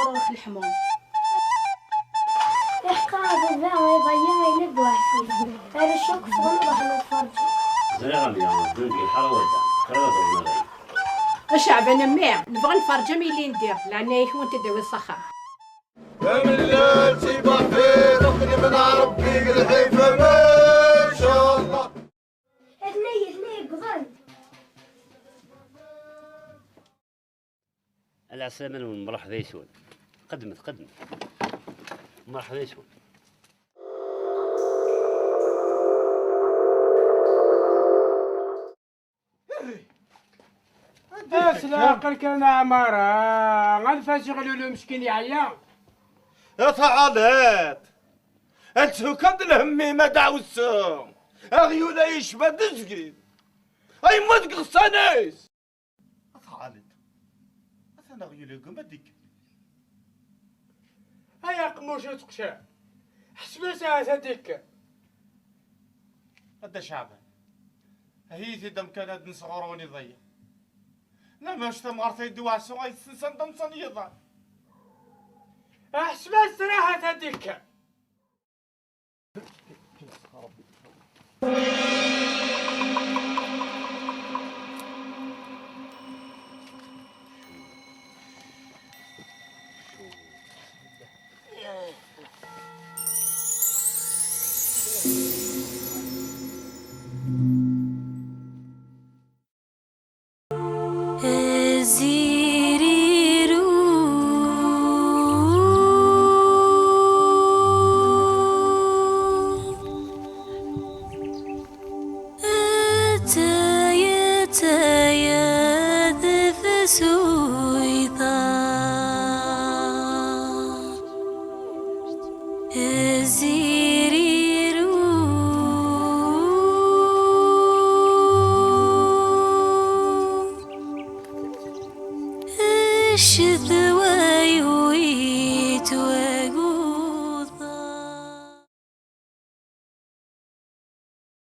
وروح الحموم. يحقا بابا يضيع ما يلب واحد هذا الشوك صغير راح نتفرج زريغم يا دونكي حلوة كرة المغرب. الشعب انا ميع نبغى نفرج ميلي ندير لان يكون تدوي الصخر. من الليل تيبح في ركن من ربي الحيفا ما شاء الله. اثني قضان العسامن والمرح ذيسون قدمت مرح ذيسون. اسلاق كان عمارة غنفاش يغلولو مسكين يعيا يا تعالات انتو كد الهمي ما دعوسو اغيولا يشبه دزقي اي ما تقصانيس تعالت انا اغيولا قم ديك هيا قموش تقشا حسبي ساعة هديك هدا شعبان هي دم كان هاد نصغروني ضيع لا ماش تمغرتي دواسو اي سنسان دمسان يضان حسبي الصراحة هديك الشذوى يويت